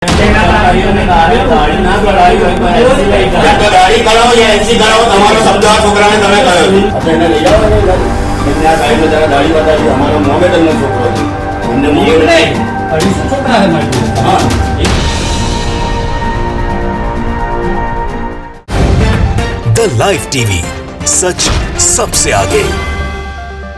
दाढ़ी कराओ या एनसी कराओ તમારો શબ્દ આ છોકરાને તમે કહ્યો છે એને લઈ જાઓ ને એમને આ સાઈડ માં જરા દાઢી બતાવી અમારો મોમેડલ નો છોકરો છે એમને મોમેડલ નહીં 250 છોકરા છે મારી હા द लाइव टीवी सच सबसे आगे।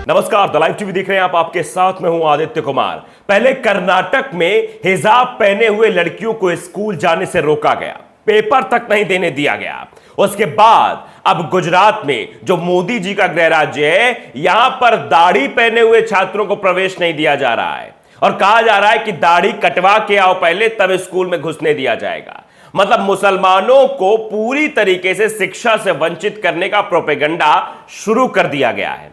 नमस्कार, द लाइव टीवी देख रहे हैं आप। आपके साथ में हूं आदित्य कुमार। पहले कर्नाटक में हिजाब पहने हुए लड़कियों को स्कूल जाने से रोका गया, पेपर तक नहीं देने दिया गया। उसके बाद अब गुजरात में जो मोदी जी का गृह राज्य है, यहां पर दाढ़ी पहने हुए छात्रों को प्रवेश नहीं दिया जा रहा है और कहा जा रहा है कि दाढ़ी कटवा के आओ पहले, तब स्कूल में घुसने दिया जाएगा। मतलब मुसलमानों को पूरी तरीके से शिक्षा से वंचित करने का प्रोपेगेंडा शुरू कर दिया गया है।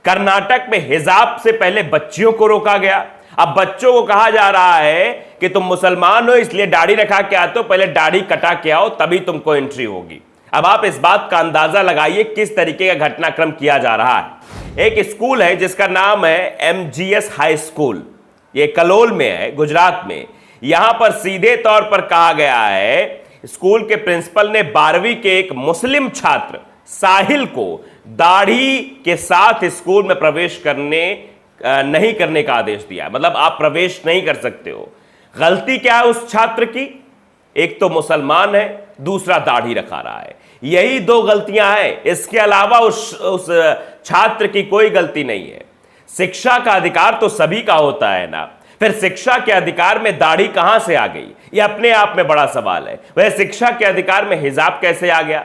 कर्नाटक में हिजाब से पहले बच्चियों को रोका गया, अब बच्चों को कहा जा रहा है कि तुम मुसलमान हो इसलिए दाढ़ी रखा के आते हो, पहले दाढ़ी कटा के आओ तभी तुमको एंट्री होगी। अब आप इस बात का अंदाजा लगाइए किस तरीके का घटनाक्रम किया जा रहा है। एक स्कूल है जिसका नाम है MGS हाई स्कूल, ये कलोल में है, गुजरात में। यहां पर सीधे तौर पर कहा गया है, स्कूल के प्रिंसिपल ने 12वीं के एक मुस्लिम छात्र साहिल को दाढ़ी के साथ स्कूल में प्रवेश नहीं करने का आदेश दिया। मतलब आप प्रवेश नहीं कर सकते हो। गलती क्या है उस छात्र की? एक तो मुसलमान है, दूसरा दाढ़ी रखा रहा है। यही दो गलतियां हैं, इसके अलावा उस छात्र की कोई गलती नहीं है। शिक्षा का अधिकार तो सभी का होता है ना, फिर शिक्षा के अधिकार में दाढ़ी कहां से आ गई, यह अपने आप में बड़ा सवाल है। वह शिक्षा के अधिकार में हिजाब कैसे आ गया?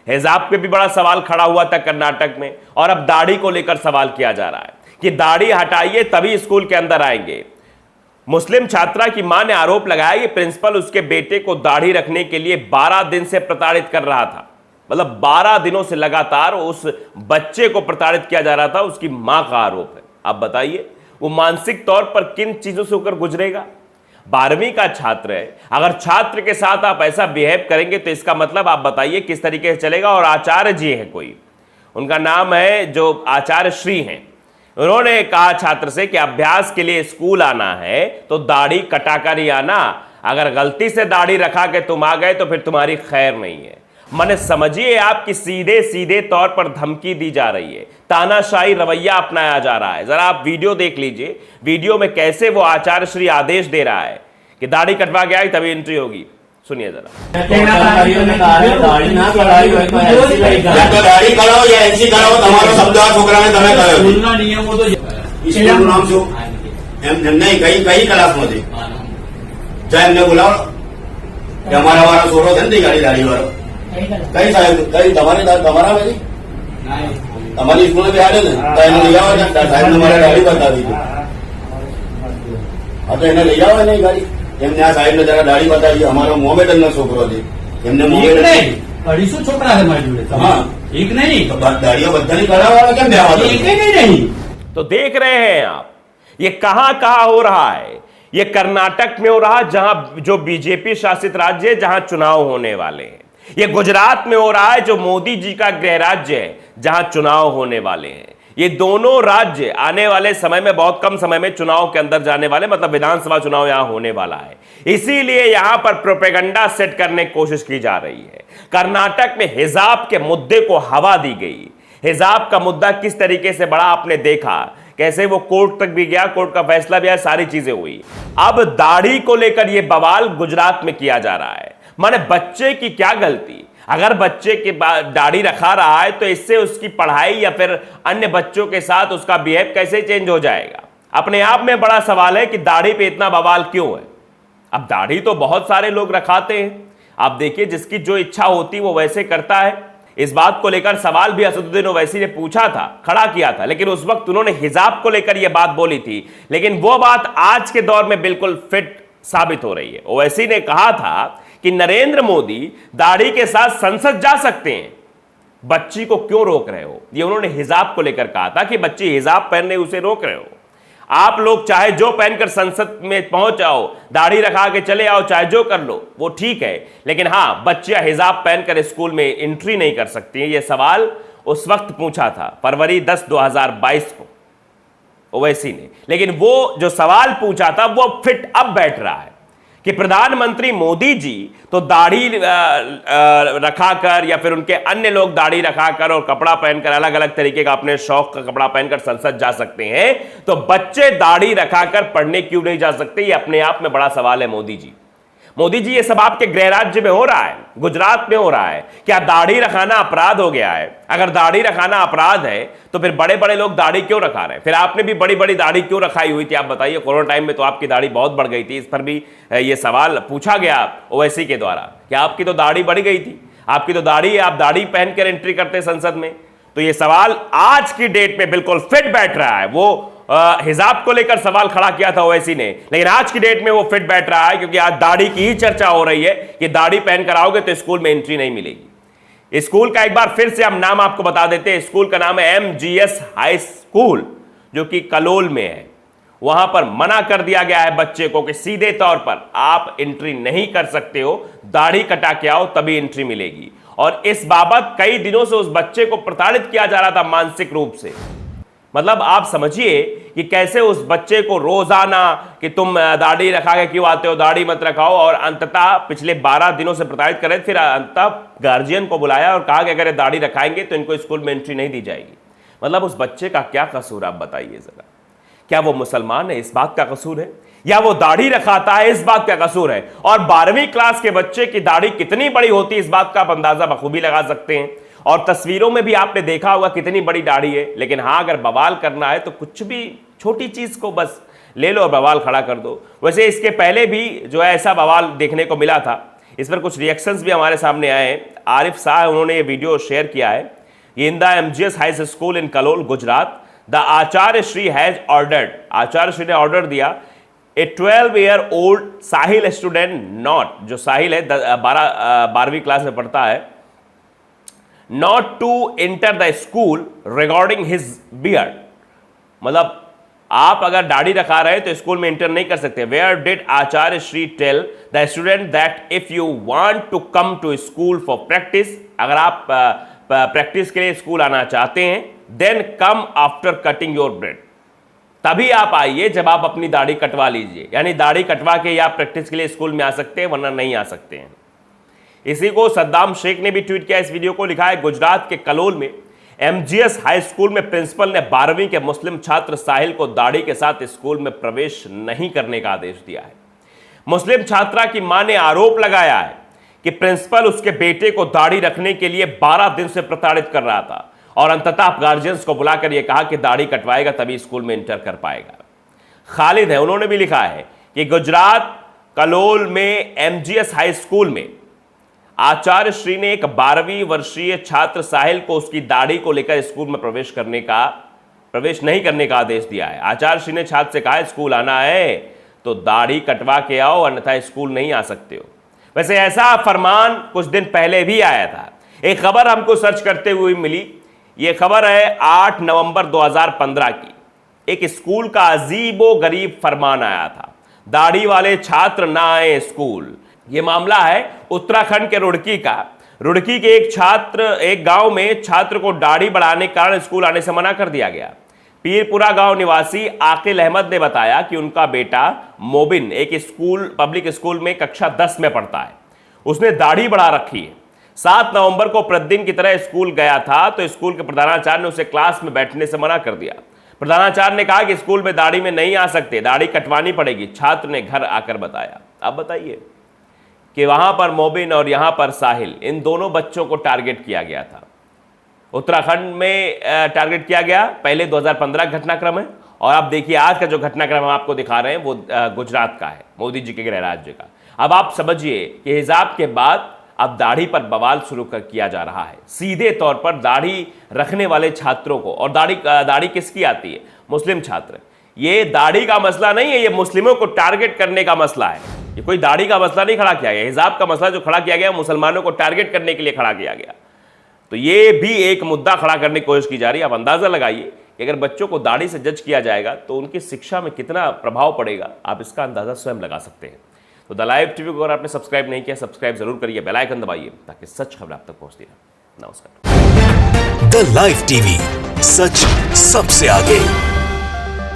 हिजाब पे भी बड़ा सवाल खड़ा हुआ था कर्नाटक में, और अब दाढ़ी को लेकर सवाल किया जा रहा है कि दाढ़ी हटाइए तभी स्कूल के अंदर आएंगे। मुस्लिम छात्रा की मां ने आरोप लगाया कि प्रिंसिपल उसके बेटे को दाढ़ी रखने के लिए 12 दिन से प्रताड़ित कर रहा था। मतलब 12 दिनों से लगातार उस बच्चे को प्रताड़ित किया जा रहा था, उसकी मां का आरोप है। अब बताइए वो मानसिक तौर पर किन चीजों से होकर गुजरेगा? 12वीं का छात्र है, अगर छात्र के साथ आप ऐसा बिहेव करेंगे तो इसका मतलब आप बताइए किस तरीके से चलेगा। और आचार्य जी है कोई, उनका नाम है जो आचार्य श्री हैं, उन्होंने कहा छात्र से कि अभ्यास के लिए स्कूल आना है तो दाढ़ी कटाकर ही आना, अगर गलती से दाढ़ी रखा के तुम आ गए तो फिर तुम्हारी खैर नहीं है। माने समझिए आप कि सीधे सीधे तौर पर धमकी दी जा रही है, तानाशाही रवैया अपनाया जा रहा है। जरा आप वीडियो देख लीजिए, वीडियो में कैसे वो आचार्य श्री आदेश दे रहा है कि दाढ़ी कटवा के आई तभी एंट्री होगी। सुनिए जरा। दाढ़ी कराओ या एनसी कराओ તમારો શબ્દ આ છોકરાને તમે કહ્યો છે સ્કૂલના નિયમો તો સ્કૂલનું નામ શું એમને કઈ ક્લાસમાંથી જાય એમને બોલાવો કે અમારા વાળા છોરો છે ને ગાડી વાળો કઈ સાહેબ કઈ તમારા વેલી તમારી સ્કૂલે બેહાડે ને તો એને લઈ આવો ને સાહેબને મારે ગાડી બતાવી હતી હા તો એને લઈ આવો ને ગાડી એમને આ સાહેબને જરા દાઢી બતાવી અમારો મોમેડલ નો છોકરો છે એમને મોમેડલ 250 છોકરા છે મારી જોડે હા એક नहीं तो दाढ़ियां बदलनी करावाला क्या ब्याह वाला एक नहीं। तो देख रहे हैं आप, ये कहां कहां हो रहा है। ये कर्नाटक में हो रहा है, जहां जो बीजेपी शासित राज्य है, जहां चुनाव होने वाले हैं। ये गुजरात में हो रहा है, जो मोदी जी का गृह राज्य है, जहां चुनाव होने वाले हैं। ये दोनों राज्य आने वाले समय में, बहुत कम समय में चुनाव के अंदर जाने वाले, मतलब विधानसभा चुनाव यहां होने वाला है। इसीलिए यहां पर प्रोपेगेंडा सेट करने की कोशिश की जा रही है। कर्नाटक में हिजाब के मुद्दे को हवा दी गई। हिजाब का मुद्दा किस तरीके से बढ़ा आपने देखा, कैसे वो कोर्ट तक भी गया, कोर्ट का फैसला भी आया, सारी चीजें हुई। अब दाढ़ी को लेकर यह बवाल गुजरात में किया जा रहा है। माने बच्चे की क्या गलती? अगर बच्चे के दाढ़ी रखा रहा है तो इससे उसकी पढ़ाई या फिर अन्य बच्चों के साथ उसका बिहेव कैसे चेंज हो जाएगा? अपने आप में बड़ा सवाल है कि दाढ़ी पे इतना बवाल क्यों है। अब दाढ़ी तो बहुत सारे लोग रखाते हैं, आप देखिए जिसकी जो इच्छा होती वो वैसे करता है। इस बात को लेकर सवाल भी असदुद्दीन ओवैसी ने पूछा था, खड़ा किया था, लेकिन उस वक्त उन्होंने हिजाब को लेकर यह बात बोली थी। लेकिन वो बात आज के दौर में बिल्कुल फिट साबित हो रही है। ओवैसी ने कहा था कि नरेंद्र मोदी दाढ़ी के साथ संसद जा सकते हैं, बच्ची को क्यों रोक रहे हो? ये उन्होंने हिजाब को लेकर कहा था कि बच्ची हिजाब पहनने उसे रोक रहे हो। आप लोग चाहे जो पहनकर संसद में पहुंच जाओ, दाढ़ी रखा के चले आओ, चाहे जो कर लो, वो ठीक है, लेकिन हां बच्चियां हिजाब पहनकर स्कूल में एंट्री नहीं कर सकती हैं। यह सवाल उस वक्त पूछा था फरवरी 10, 2022 को ओवैसी ने। लेकिन वो जो सवाल पूछा था वो फिट अब बैठ रहा है कि प्रधानमंत्री मोदी जी तो दाढ़ी रखाकर या फिर उनके अन्य लोग दाढ़ी रखाकर और कपड़ा पहनकर अलग अलग तरीके का अपने शौक का कपड़ा पहनकर संसद जा सकते हैं, तो बच्चे दाढ़ी रखाकर पढ़ने क्यों नहीं जा सकते? ये अपने आप में बड़ा सवाल है। मोदी जी ये सब आपके गृह राज्य में हो रहा है, गुजरात में हो रहा है। क्या दाढ़ी रखाना अपराध हो गया है? अगर दाढ़ी रखाना अपराध है तो फिर बड़े बड़े लोग दाढ़ी क्यों रखा रहे हैं? फिर आपने भी बड़ी बड़ी दाढ़ी क्यों रखाई हुई थी? आप बताइए। कोरोना टाइम में तो आपकी दाढ़ी बहुत बढ़ गई थी, इस पर भी ये सवाल पूछा गया ओवैसी के द्वारा कि आपकी तो दाढ़ी बढ़ गई थी, आपकी तो दाढ़ी, आप दाढ़ी पहनकर एंट्री करते संसद में। तो ये सवाल आज की डेट में बिल्कुल फिट बैठ रहा है। वो हिजाब को लेकर सवाल खड़ा किया था ओवैसी ने, लेकिन आज की डेट में वो फिट बैठ रहा है क्योंकि आज दाढ़ी की ही चर्चा हो रही है कि दाढ़ी पहनकर आओगे तो स्कूल में एंट्री नहीं मिलेगी। स्कूल का एक बार फिर से हम नाम आपको बता देते हैं। स्कूल का नाम है MGS हाई स्कूल, जो कि कलोल में है। वहां पर मना कर दिया गया है बच्चे को कि सीधे तौर पर आप एंट्री नहीं कर सकते हो, दाढ़ी कटा के आओ तभी एंट्री मिलेगी। और इस बाबत कई दिनों से उस बच्चे को प्रताड़ित किया जा रहा था मानसिक रूप से। मतलब आप समझिए कि कैसे उस बच्चे को रोजाना कि तुम दाढ़ी रखा के क्यों आते हो, दाढ़ी मत रखाओ, और अंततः पिछले 12 दिनों से प्रताड़ित कर रहे थे। फिर अंततः गार्जियन को बुलाया और कहा कि अगर ये दाढ़ी रखाएंगे तो इनको स्कूल में एंट्री नहीं दी जाएगी। मतलब उस बच्चे का क्या कसूर, आप बताइए जरा। क्या वो मुसलमान है, इस बात का कसूर है? या वो दाढ़ी रखाता है, इस बात का कसूर है? और 12वीं क्लास के बच्चे की दाढ़ी कितनी बड़ी होती है, इस बात का आप अंदाजा बखूबी लगा सकते हैं। और तस्वीरों में भी आपने देखा होगा कितनी बड़ी दाढ़ी है। लेकिन हाँ, अगर बवाल करना है तो कुछ भी छोटी चीज को बस ले लो और बवाल खड़ा कर दो। वैसे इसके पहले भी जो है ऐसा बवाल देखने को मिला था। इस पर कुछ रिएक्शंस भी हमारे सामने आए हैं। आरिफ शाह, उन्होंने ये वीडियो शेयर किया है। In the MGS high school in Kalol Gujarat the Acharya Shri has ordered, Acharya Shri ने ऑर्डर दिया ए 12-year-old साहिल स्टूडेंट नॉट, जो साहिल है 12वीं क्लास में पढ़ता है, not to enter the school regarding his beard। मतलब आप अगर दाढ़ी रखा रहे तो स्कूल में एंटर नहीं कर सकते। Where did Acharya Shri tell the student that if you want to come to school for practice, अगर आप प्रैक्टिस के लिए स्कूल आना चाहते हैं, then come after cutting your beard, तभी आप आइए जब आप अपनी दाढ़ी कटवा लीजिए। यानी दाढ़ी कटवा के या प्रैक्टिस के लिए स्कूल में आ सकते हैं, वरना नहीं आ सकते हैं। इसी को सद्दाम शेख ने भी ट्वीट किया। इस वीडियो को लिखा है, गुजरात के कलोल में MGS हाई स्कूल में प्रिंसिपल ने 12वीं के मुस्लिम छात्र साहिल को दाढ़ी के साथ स्कूल में प्रवेश नहीं करने का आदेश दिया है। मुस्लिम छात्रा की मां ने आरोप लगाया है कि प्रिंसिपल उसके बेटे को दाढ़ी रखने के लिए 12 दिन से प्रताड़ित कर रहा था और अंततः गार्जियंस को बुलाकर यह कहा कि दाढ़ी कटवाएगा तभी स्कूल में इंटर कर पाएगा। खालिद है, उन्होंने भी लिखा है कि गुजरात कलोल में MGS हाई स्कूल में आचार्य श्री ने एक 12वीं वर्षीय छात्र साहिल को उसकी दाढ़ी को लेकर स्कूल में प्रवेश नहीं करने का आदेश दिया है। आचार्य श्री ने छात्र से कहा, स्कूल आना है तो दाढ़ी कटवा के आओ, अन्यथा स्कूल नहीं आ सकते हो। वैसे ऐसा फरमान कुछ दिन पहले भी आया था। एक खबर हमको सर्च करते हुए मिली। यह खबर है 8 नवंबर 2015 की। एक स्कूल का अजीबो गरीब फरमान आया था, दाढ़ी वाले छात्र ना आए स्कूल। यह मामला है उत्तराखंड के रुड़की का। रुड़की के एक गांव में छात्र को दाढ़ी बढ़ाने के कारण स्कूल आने से मना कर दिया गया। पीरपुरा गांव निवासी आकिल अहमद ने बताया कि उनका बेटा मोबिन एक पब्लिक स्कूल में कक्षा 10 में पढ़ता है। उसने दाढ़ी बढ़ा रखी है। 7 नवंबर को प्रतिदिन की तरह स्कूल गया था तो स्कूल के प्रधानाचार्य ने उसे क्लास में बैठने से मना कर दिया। प्रधानाचार्य ने कहा कि स्कूल में दाढ़ी में नहीं आ सकते, दाढ़ी कटवानी पड़ेगी। छात्र ने घर आकर बताया। अब बताइए कि वहां पर मोबिन और यहां पर साहिल, इन दोनों बच्चों को टारगेट किया गया था। उत्तराखंड में टारगेट किया गया, पहले 2015 घटनाक्रम है, और आप देखिए आज का जो घटनाक्रम हम आपको दिखा रहे हैं वो गुजरात का है, मोदी जी के गृह राज्य का। अब आप समझिए कि हिजाब के बाद अब दाढ़ी पर बवाल शुरू किया जा रहा है। सीधे तौर पर दाढ़ी रखने वाले छात्रों को, और दाढ़ी किसकी आती है? मुस्लिम छात्र। ये दाढ़ी का मसला नहीं है, ये मुस्लिमों को टारगेट करने का मसला है। ये कोई दाढ़ी का मसला नहीं खड़ा किया गया। हिजाब का मसला जो खड़ा किया गया मुसलमानों को टारगेट करने के लिए खड़ा किया गया। तो ये भी एक मुद्दा खड़ा करने की कोशिश की जा रही है। आप अंदाजा लगाइए कि अगर बच्चों को दाढ़ी से जज किया जाएगा तो उनकी शिक्षा में कितना प्रभाव पड़ेगा, आप इसका अंदाजा स्वयं लगा सकते हैं। तो द लाइव टीवी को अगर आपने सब्सक्राइब नहीं किया, सब्सक्राइब जरूर करिए, बेल आइकन दबाइए ताकि सच खबर आप तक पहुंचती रहे। नमस्कार। द लाइव टीवी, सच सबसे आगे।